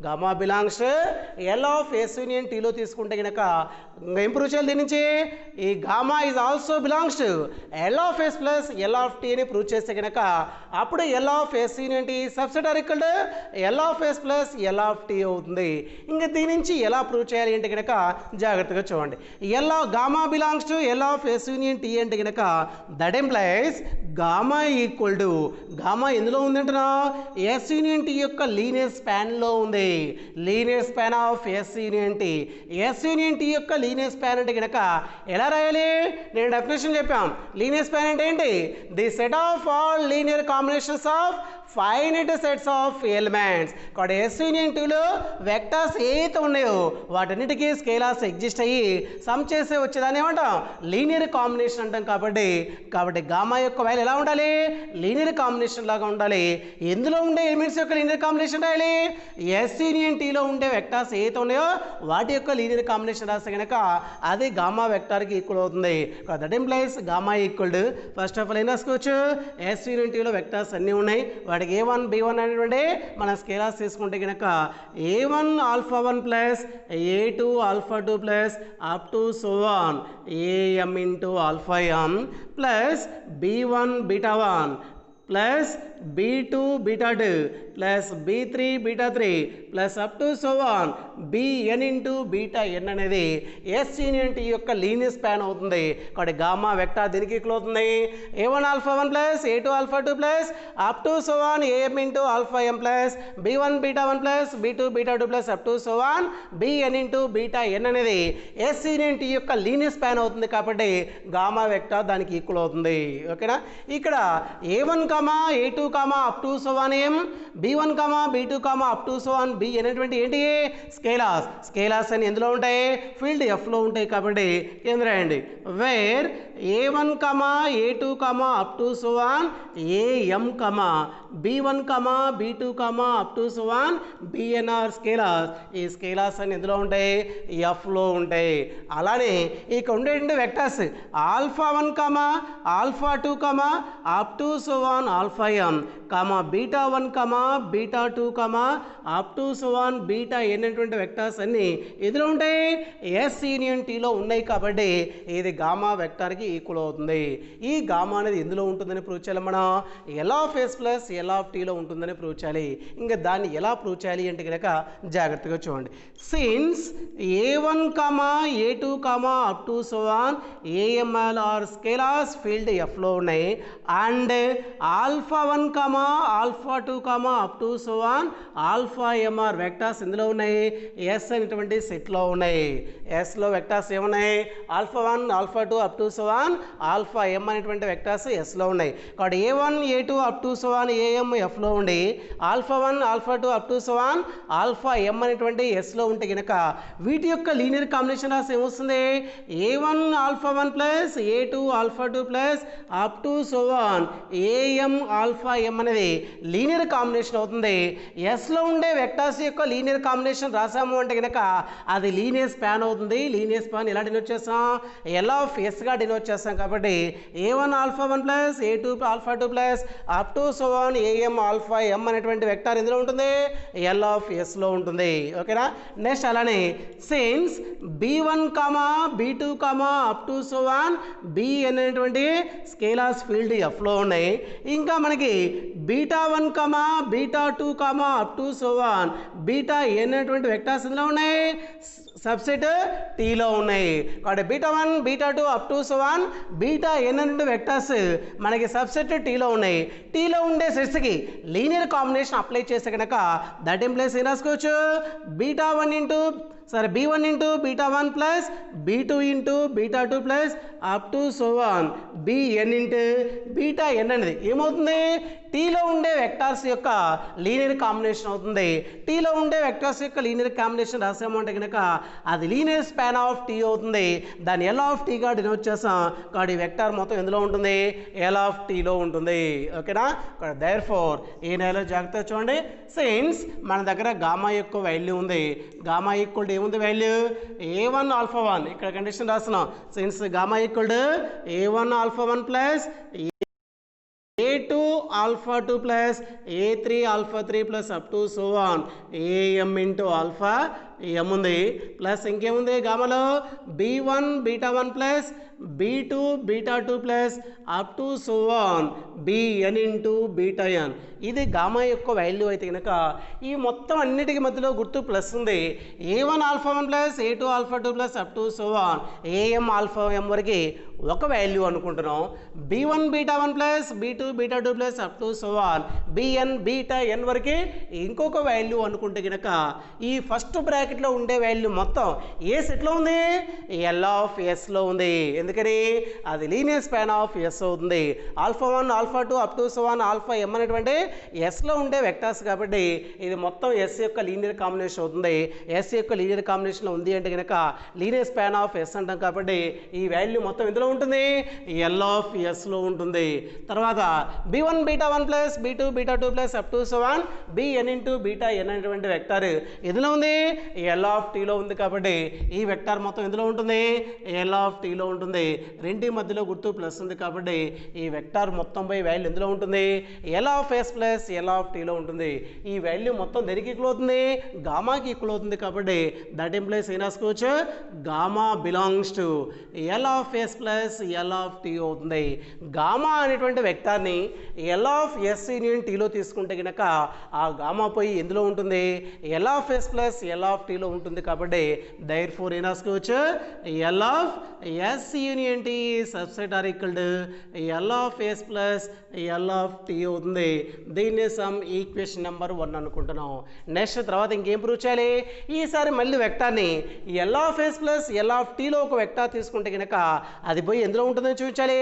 gamma belongs to L of S union టీలో తీసుకుంటే కనుక ఇంప్రూవ్ చేయాలి. దీని నుంచి ఈ gamma is also belongs to L of S plus L of T అని ప్రూవ్ చేస్తే కనుక అప్పుడు L of S union T subset or equal to L of S plus L of T అవుతుంది. ఇంకా దీని నుంచి ఎలా ప్రూవ్ చేయాలి అంటే కనుక జాగ్రత్తగా చూడండి. L of gamma belongs to L of S union T అంటే కనుక that implies gamma equal to gamma ఎందులో ఉంది అంటున్నా? ఎస్ యూనియన్ టీ యొక్క లీనియర్ స్పాన్లో ఉంది. Linear span of S union T. S union T యొక్క లీనియర్ స్పాన్ అంటే కనుక ఎలా రాయాలి? నేను డెఫినేషన్ చెప్పాం. లీనియర్ స్పాన్ అంటే ఏంటి? The set of all linear combinations of finite sets of elements. ఇక్కడ ఎస్ యూనియన్ టీలో వెక్టర్స్ ఏదైతే ఉన్నాయో వాటన్నిటికీ స్కేలార్స్ ఎగ్జిస్ట్ అయ్యి సమ్ చేసే వచ్చేదాన్ని ఏమంటాం? లీనియర్ కాంబినేషన్ అంటాం. కాబట్టి గామా యొక్క వాల్యూ ఎలా ఉండాలి? లీనియర్ కాంబినేషన్ లాగా ఉండాలి. ఎందులో ఉండే ఎలిమెంట్స్ యొక్క లీనియర్ కాంబినేషన్ రాయాలి? ఎస్ యూనియన్ టీలో ఉండే వెక్టర్స్ ఏదైతే ఉన్నాయో వాటి యొక్క లీనియర్ కాంబినేషన్ రాస్తే కనుక అది గామా వెక్టార్కి ఈక్వల్ అవుతుంది. That implies gamma equal to first of all ఏం రాసుకోవచ్చు? ఎస్ యూనియన్ టీలో వెక్టర్స్ అన్నీ ఉన్నాయి. వాటికి A1 B1 అనేటువంటి మన స్కేలార్స్ తీసుకుంటే కనుక A1 alpha 1 plus A2 alpha 2 plus up to so on AM into alpha M plus B1 beta 1 plus B2 beta 2 plus B3 beta 3 plus up to so on BN into beta N అనేది yes union T యొక్క linear span అవుతుంది. కాబట్టి gamma vector దీనికి equal అవుతుంది. A1 alpha 1 plus A2 alpha 2 plus up to so on AM into alpha M plus B1 beta 1 plus B2 beta 2 plus up to so on BN into beta N అనేది yes union T యొక్క linear span అవుతుంది. కాబట్టి gamma vector దానికి equal అవుతుంది. ఓకేనా? ఇక్కడ A1 A2 up to so on M B1 B2 up to so on B అనేటువంటి ఏంటి? స్కేలార్స్ అని ఎందులో ఉంటాయి? ఫీల్డ్ Fలో ఉంటాయి. కాబట్టి ఏం రాయండి? Where A1 A2 up to so on AM B1 B2 up to so on BN are scalars. ఈ స్కేలార్స్ అని ఎందులో ఉంటాయి? Fలో ఉంటాయి. అలానే ఇక ఉండేటువంటి vectors alpha 1 alpha 2 up to so on alpha M beta 1 beta 2 up to so on beta N అనేటువంటి వెక్టర్స్ అన్ని ఎదురు ఉంటాయి? ఎస్ యూనియన్ టీలో ఉన్నాయి. కాబట్టి ఇది గామా వెక్టార్కి ఈక్వల్ అవుతుంది. ఈ గామా అనేది ఎందులో ఉంటుందని ప్రూవ్ చేయాలి? మనం L of S plus L of టీలో ఉంటుందని ప్రూవ్ చేయాలి. ఇంకా దాన్ని ఎలా ప్రూవ్ చేయాలి అంటే కనుక జాగ్రత్తగా చూడండి. Since A1 A2 up to so on AML are scalars field Fలో ఉన్నాయి and alpha 1 alpha 2 up to so on alpha M are vectors ఇందులో ఉన్నాయి? ఎస్ అనేటువంటి సెట్లో ఉన్నాయి. ఎస్లో వెక్టార్స్ ఏమున్నాయి? Alpha 1 alpha 2 up to so on alpha M అనేటువంటి వెక్టార్స్ ఎస్లో ఉన్నాయి. కాబట్టి A1 A2 up to so on AM Fలో ఉండి alpha 1 alpha 2 up to so on alpha M అనేటువంటి ఎస్లో ఉంటే కనుక వీటి యొక్క లీనియర్ కాంబినేషన్ రాసి ఏమొస్తుంది? A1 alpha 1 plus A2 alpha 2 plus up to so on AM alpha M అనేది లీనియర్ కాంబినేషన్ అవుతుంది. ఎస్లో ఉండే వెక్టార్స్ యొక్క లీనియర్ కాంబినేషన్ రాసాము అంటే కనుక అది లీనియర్ స్పాన్ అవుతుంది. లీనియర్ స్పాన్ ఎలా డినోట్ చేస్తాం? ఎల్ ఆఫ్ ఎస్గా డినోట్ చేస్తాం. కాబట్టి A1 alpha 1 plus A2 alpha 2 plus up to so on AM alpha M అనేటువంటి వెక్టార్ ఎందులో ఉంటుంది? ఎల్ ఆఫ్ ఎస్లో ఉంటుంది. ఓకేనా? నెక్స్ట్ అలానే since B1 B2 up to so on B అనేటువంటి స్కేలార్స్ ఫీల్డ్ Fలో ఉన్నాయి. ఇంకా మనకి beta 1 beta 2 up to so on beta N అనేటువంటి వెక్టార్స్ ఇందులో ఉన్నాయి. సబ్సెట్ టీలో ఉన్నాయి. కాబట్టి β1 β2 up to so on βn అనే వెక్టర్స్ మనకి సబ్సెట్ టీలో ఉన్నాయి. టీలో ఉండే సెట్స్కి లీనియర్ కాంబినేషన్ అప్లై చేస్తే కనుక దట్ ఇంప్లైస్ ఏం రాసుకోవచ్చు, β1 into b1 into β1 plus b2 into β2 plus up to so on bn into βn అనేది ఏమవుతుంది, టీలో ఉండే వెక్టార్స్ యొక్క లీనియర్ కాంబినేషన్ అవుతుంది. టీలో ఉండే వెక్టార్స్ యొక్క లీనియర్ కాంబినేషన్ రాసాము అంటే కనుక అది లీనియర్ స్పాన్ ఆఫ్ టీ అవుతుంది. దాన్ని ఎల్ ఆఫ్ టీగా డినోట్ చేస్తాం. కాబట్టి వెక్టార్ మొత్తం ఎందులో ఉంటుంది, ఎల్ ఆఫ్ టీలో ఉంటుంది. ఓకేనా, దేర్ ఫోర్ ఈ నెలలో జాగ్రత్తగా చూడండి. సిన్స్ మన దగ్గర గామా యొక్క వాల్యూ ఉంది, గామా ఈక్వల్ టు ఏముంది వాల్యూ a1 ఆల్ఫా 1, ఇక్కడ కండిషన్ రాస్తున్నాం. Since gamma equal to a1 alpha 1 plus a2 alpha 2 plus a3 alpha 3 plus up to so on am into alpha m ఉంది plus ఇంకేముంది గామాలో b1 β1 plus b2 β2 plus up to so on bn into βn. ఇది gamma యొక్క value అయితే కనుక ఈ మొత్తం అన్నిటికి మధ్యలో గుర్తు ప్లస్ ఉంది. a1 alpha 1 plus a2 alpha 2 plus up to so on am alpha m వరకు ఒక వాల్యూ అనుకుంటున్నాం. b1 β1 plus b2 β2 plus up to so on bn βn వరకు ఇంకొక వాల్యూ అనుకుంటే కనుక ఈ ఫస్ట్ బ్రాకెట్లో ఉండే వాల్యూ మొత్తం ఏ సెట్లో ఉంది, ఎల్ ఆఫ్ ఎస్లో ఉంది. ఎందుకని అది లీనియర్ స్పాన్ ఆఫ్ ఎస్ అవుతుంది. Alpha 1 alpha 2 up to so on alpha m అనేటువంటి ఎస్లో ఉండే వెక్టార్స్ కాబట్టి ఇది మొత్తం ఎస్ యొక్క లీనియర్ కాంబినేషన్ అవుతుంది. ఎస్ యొక్క లీనియర్ కాంబినేషన్లో ఉంది అంటే కనుక లీనియర్ స్పాన్ ఆఫ్ ఎస్ అంటాం. కాబట్టి ఈ వాల్యూ మొత్తం ఎందులో ఉంటుంది, ఎల్ ఆఫ్ ఎస్లో ఉంటుంది. తర్వాత b1 β1 plus b2 β2 plus up to so on bn into βn అనేటువంటి వెక్టార్ ఎందులో ఉంది, ఎల్ ఆఫ్ టీలో ఉంది. కాబట్టి ఈ వెక్టార్ మొత్తం ఎందులో ఉంటుంది, ఎల్ ఆఫ్ టీలో ఉంటుంది. రెండి మధ్యలో గుర్తు ప్లస్ ఉంది కాబట్టి ఈ వెక్టార్ మొత్తం పై వాల్యూ ఎందులో ఉంటుంది, L of S plus L of టీలో ఉంటుంది. ఈ వాల్యూ మొత్తం దేనికి ఈక్వల్ అవుతుంది, గామాకి ఈక్వల్ అవుతుంది. కాబట్టి దట్ ఇంప్లైస్ ఏం రాసుకోవచ్చు, gamma belongs to L of S plus L of T అవుతుంది. గామా అనేటువంటి వెక్టార్ని ఎల్ ఆఫ్ ఎస్ యూనియన్ టీలో తీసుకుంటే కనుక ఆ గామా పోయి ఎందులో ఉంటుంది, L of S plus L of టీలో ఉంటుంది. కాబట్టి దేర్ ఫోర్ ఏం రాసుకోవచ్చు, L of S union T subset or equal to L of S plus L of T అవుతుంది. దీన్ని సమ్ ఈక్వేషన్ నెంబర్ 1 అనుకుంటున్నాం. నెక్స్ట్ తర్వాత ఇంకేం ప్రూవ్ చేయాలి, ఈసారి మళ్ళీ వెక్టార్ని L of S plus L of టీలో ఒక వెక్టార్ తీసుకుంటే కనుక అది పోయి ఎందులో ఉంటుందని చూపించాలి,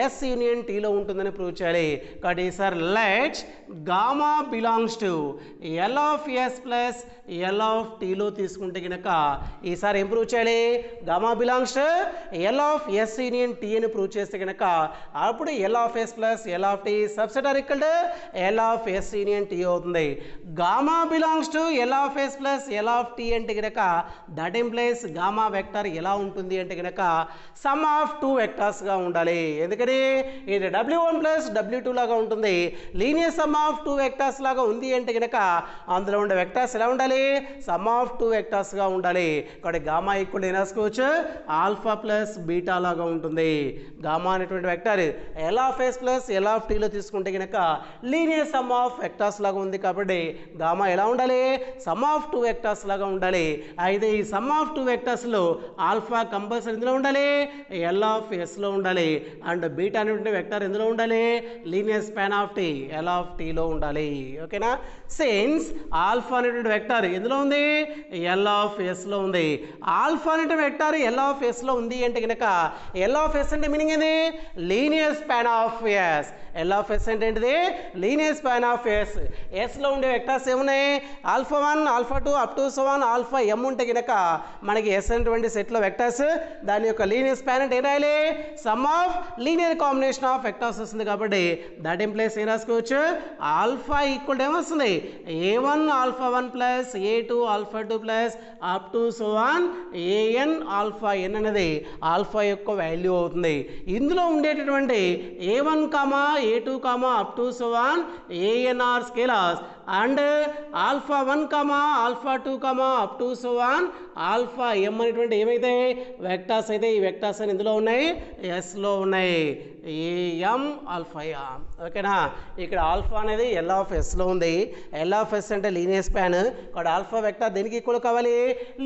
ఎస్ యూనియన్ టీలో ఉంటుందని ప్రూవ్ చేయాలి. కాబట్టి ఈసారి let gamma belongs to L of S plus L of టీలో తీసుకుంటే కనుక ఈసారి ఏం ప్రూవ్ చేయాలి, gamma belongs to L of S union T అని ప్రూవ్ చేస్తే కనుక అప్పుడు L of S plus L of T subset or equal to L of S union T అవుతుంది. Gamma belongs to L of S plus L of T అంటే కనుక that implies gamma vector ఎలా ఉంటుంది అంటే కనుక సమ్ ఆఫ్ టూ వెక్టార్స్గా ఉండాలి. ఎందుకని ఇది w1 ప్లస్ w2 లాగా ఉంటుంది. Linear sum of two vectors లాగా ఉంది అంటే కనుక అందులో ఉండే వెక్టార్స్ ఎలా ఉండాలి, సమ్ ఆఫ్ టూ వెక్టార్స్గా ఉండాలి. కాబట్టి గామా ఈక్వల్ ఏం రాసుకోవచ్చు, ఆల్ఫా ప్లస్ బీటా లాగా ఉంటుంది. గామా అనేటువంటి vector L of S plus L of టీలో తీసుకుంటే కనుక లీనియర్ సమ్ ఆఫ్ వెక్టార్స్ లాగా ఉంది. కాబట్టి గామా ఎలా ఉండాలి, సమ్ ఆఫ్ టూ వెక్టార్స్ లాగా ఉండాలి. అయితే ఈ సమ్ ఆఫ్ టూ వెక్టార్స్లో ఆల్ఫా కంపల్సరీ ఎందులో ఉండాలి, ఎల్ ఆఫ్ ఎస్లో ఉండాలి. అండ్ బీటా అనేటువంటి వెక్టర్ ఎందులో ఉండాలి, linear span of T L of టీలో ఉండాలి. ఓకేనా, సిన్స్ ఆల్ఫా అనేటువంటి వెక్టర్ ఎందులో ఉంది, ఎల్ ఆఫ్ ఎస్లో ఉంది. ఆల్ఫా అనేటువంటి వెక్టర్ ఎల్ ఆఫ్ ఎస్లో ఉంది అంటే కనుక ఎల్ ఆఫ్ ఎస్ అంటే మీనింగ్ ఏంది, linear span of S. L of S అంటే ఏంటిది, లీనియర్ స్పాన్ ఆఫ్ ఎస్. ఎస్లో ఉండే వెక్టర్స్ ఏమున్నాయి, alpha 1 alpha 2 up to so on alpha m ఉంటే కనుక మనకి ఎస్ అనేటువంటి సెట్లో వెక్టర్స్ దాని యొక్క లీనియర్ స్పాన్ అంటే ఏం రాయాలి, some of linear combination of vectors వస్తుంది. కాబట్టి దట్ ఇంప్లైస్ ఏం రాసుకోవచ్చు, ఆల్ఫా ఈక్వల్ ఏమొస్తుంది, a1 alpha 1 plus a2 alpha 2 plus up to so on an alpha n అనేది ఆల్ఫా యొక్క వాల్యూ అవుతుంది. ఇందులో ఉండేటటువంటి a1 comma a2 comma up to so on an are scalars and alpha 1 comma alpha 2 comma up to so on alpha M అనేటువంటి ఏమైతే vectors అయితే ఈ vectors అని ఇందులో ఉన్నాయి ఎస్లో ఉన్నాయి ఏఎం ఆల్ఫా ఎం ఓకేనా. ఇక్కడ ఆల్ఫా అనేది ఎల్ ఆఫ్ ఎస్లో ఉంది. ఎల్ ఆఫ్ ఎస్ అంటే లీనియర్ స్పాన్. ఇక్కడ ఆల్ఫా వెక్టార్ దేనికి ఈక్వల్ కావాలి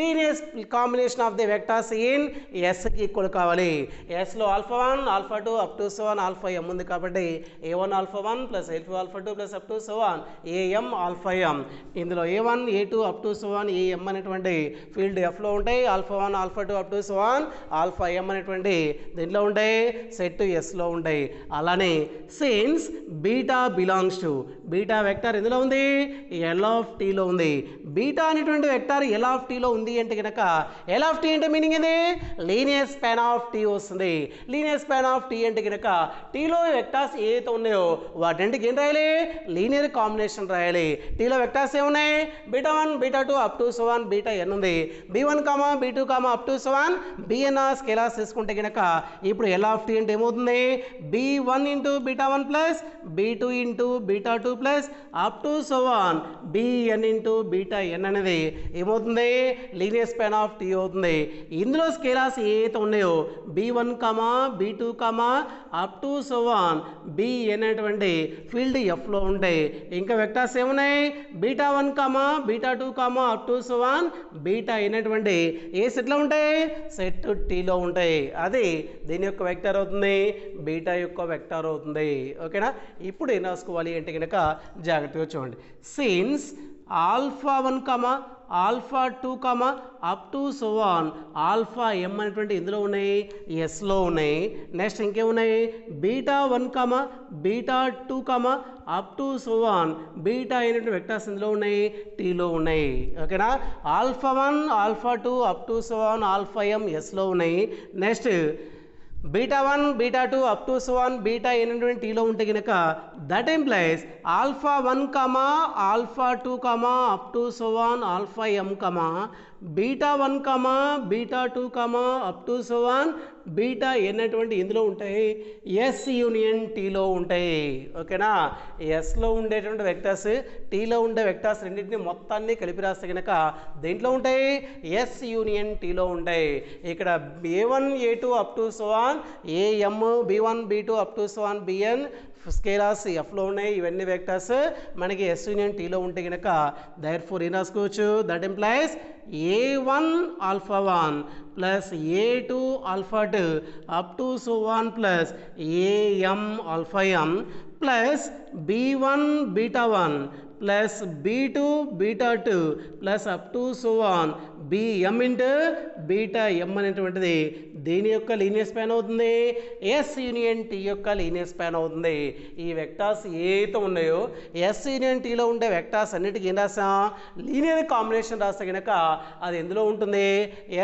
linear combination of the vectors in ఎస్కి ఈక్వల్ కావాలి. ఎస్లో alpha 1 alpha 2 up to so on alpha M ఉంది కాబట్టి A1 alpha 1 plus A2 alpha 2 plus up to so on A M alpha M. ఇందులో A1 A2 up to so on A M అనేటువంటి field ఎఫ్లో ఉంటాయి. Alpha 1 alpha 2 up to so on alpha M అనేటువంటి దీంట్లో ఉంటాయి set ఎస్లో ఉంటాయి. అలానే since beta belongs to beta vector ఎందులో ఉంది ఎల్ ఆఫ్ టీలో ఉంది. బీటా అనేటువంటి వెక్టార్ ఎల్ ఆఫ్ టీలో ఉంది అంటే కనుక ఎల్ ఆఫ్ టీ అంటే మీనింగ్ ఏంది లీనియర్ స్పాన్ ఆఫ్ టీ వస్తుంది. లీనియర్ స్పాన్ ఆఫ్ టీ అంటే కనుక టీలో వెక్టార్స్ ఏదైతే ఉన్నాయో వాటింటికి ఏం రాయాలి లీనియర్ కాంబినేషన్ రాయాలి. టీలో వెక్టార్స్ ఏమున్నాయి beta 1 beta 2 up to so on beta N ఉంది. B1 comma B2 comma up to so on B N scalars తీసుకుంటే కనుక ఇప్పుడు ఎల్ ఆఫ్ టీ అంటే ఏమవుతుంది B1 into beta 1 plus B2 into beta 2 plus up to so on B N into beta N అనేది ఏమవుతుంది linear span of T అవుతుంది. ఇందులో scalars ఏవైతే ఉన్నాయో B1 comma B2 comma up to so on BN అనేటువంటి field ఎఫ్లో ఉంటాయి. ఇంకా వెక్టార్స్ ఏమున్నాయి beta 1 comma beta 2 comma up to so on beta అనేటువంటి ఏ సెట్లో ఉంటాయి సెట్ టీలో ఉంటాయి. అది దీని యొక్క వెక్టార్ అవుతుంది బీటా యొక్క వెక్టార్ అవుతుంది ఓకేనా. ఇప్పుడు ఏం రాసుకోవాలి అంటే కనుక జాగ్రత్తగా చూడండి. Since alpha 1 comma alpha 2 comma up to so on alpha M అనేటువంటి ఇందులో ఉన్నాయి ఎస్లో ఉన్నాయి. నెక్స్ట్ ఇంకేమున్నాయి beta 1 comma beta 2 comma up to so on beta అయినటువంటి వెక్టార్స్ ఇందులో ఉన్నాయి టీలో ఉన్నాయి ఓకేనా. Alpha 1 alpha 2 up to so on alpha M ఎస్లో ఉన్నాయి. Next beta 1 beta 2 up to so on beta అనేటువంటి టీలో ఉంటే కనుక that implies alpha 1 comma alpha 2 comma up to so on alpha M comma beta 1 comma beta 2 comma up to so on beta అనేటువంటి ఇందులో ఉంటాయి yes union టీలో ఉంటాయి ఓకేనా. ఎస్లో ఉండేటువంటి వెక్టర్స్ టీలో ఉండే వెక్టర్స్ రెండింటిని మొత్తాన్ని కలిపి రాస్తే కనుక దేంట్లో ఉంటాయి ఎస్ యూనియన్ టీలో ఉంటాయి. ఇక్కడ A1 A2 up to so on A M B1 B2 up to so on B N scalars ఎఫ్లో ఉన్నాయి. ఇవన్నీ వెక్టర్స్ మనకి ఎస్ యూనియన్ టీలో ఉంటే కనుక దైర్ ఫోర్ ఏం రాసుకోవచ్చు that implies A1 alpha 1 plus A2 alpha 2 up to so on plus AM alpha M plus B1 beta 1 plus B2 beta 2 plus up to so on B M into beta M అనేటువంటిది దీని యొక్క linear span అవుతుంది S union T యొక్క linear span అవుతుంది. ఈ vectors ఏవైతే ఉన్నాయో yes union టీలో ఉండే వెక్టార్స్ అన్నిటికీ ఏం రాసాం లీనియర్ కాంబినేషన్ రాస్తే కనుక అది ఎందులో ఉంటుంది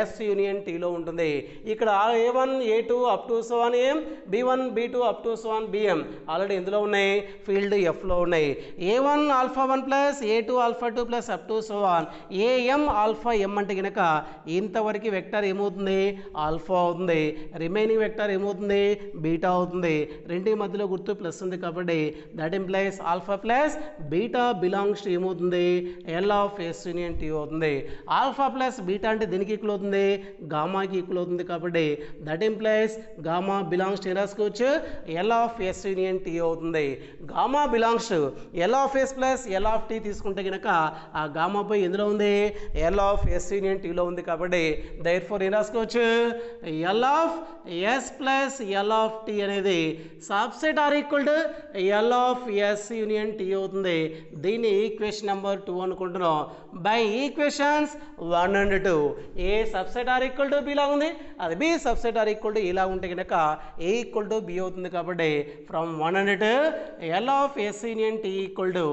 ఎస్ యూనియన్ టీలో ఉంటుంది. ఇక్కడ A1 A2 up to so on ఏం B1 B2 up to so on B M already ఎందులో ఉన్నాయి ఫీల్డ్ ఎఫ్లో ఉన్నాయి. A1 alpha 1 plus A2 alpha 2 plus up to so on A M alpha M అంటే కనుక ఇంతవరకు వెక్టార్ ఏమవుతుంది ఆల్ఫా అవుతుంది. రిమైనింగ్ వెక్టార్ ఏమవుతుంది బీటా అవుతుంది. రెండింటి మధ్యలో గుర్తు ప్లస్ ఉంది కాబట్టి that implies alpha plus beta belongs to ఏమవుతుంది L of S union T అవుతుంది. ఆల్ఫా ప్లస్ బీటా అంటే దీనికి ఈక్వల్ అవుతుంది గామాకి ఈక్వల్ అవుతుంది కాబట్టి that implies gamma belongs to రాసుకోవచ్చు L of S union T అవుతుంది. Gamma belongs to L of S plus L of T తీసుకుంటే కనుక ఆ గామా పై ఎందులో ఉంది ఎల్ ఆఫ్ ఎస్ యూనియన్ టీలో ఉంది కాబట్టి దైర్ ఫోర్ ఏం రాసుకోవచ్చు L of S plus L of T అనేది subset or equal to L of S union T అవుతుంది. దీన్ని ఈక్వేషన్ నెంబర్ 2 అనుకుంటున్నాం. By equations 1 and 2 A subset or equal to B లా ఉంది అది B subset or equal to ఇలా ఉంటే కనుక ఏ ఈక్వల్ టు బి అవుతుంది కాబట్టి from 1 and 2 L of S union T equal to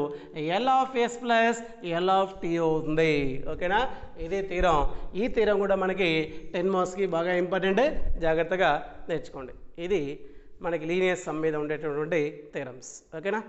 L of S plus L of T అవుతుంది ఓకేనా. ఇది తీరం. ఈ తీరం కూడా మనకి 10 మార్క్స్కి బాగా ఇంపార్టెంట్ జాగ్రత్తగా నేర్చుకోండి. ఇది మనకి లీనియర్ సమ్ మీద ఉండేటటువంటి థీరమ్స్ ఓకేనా.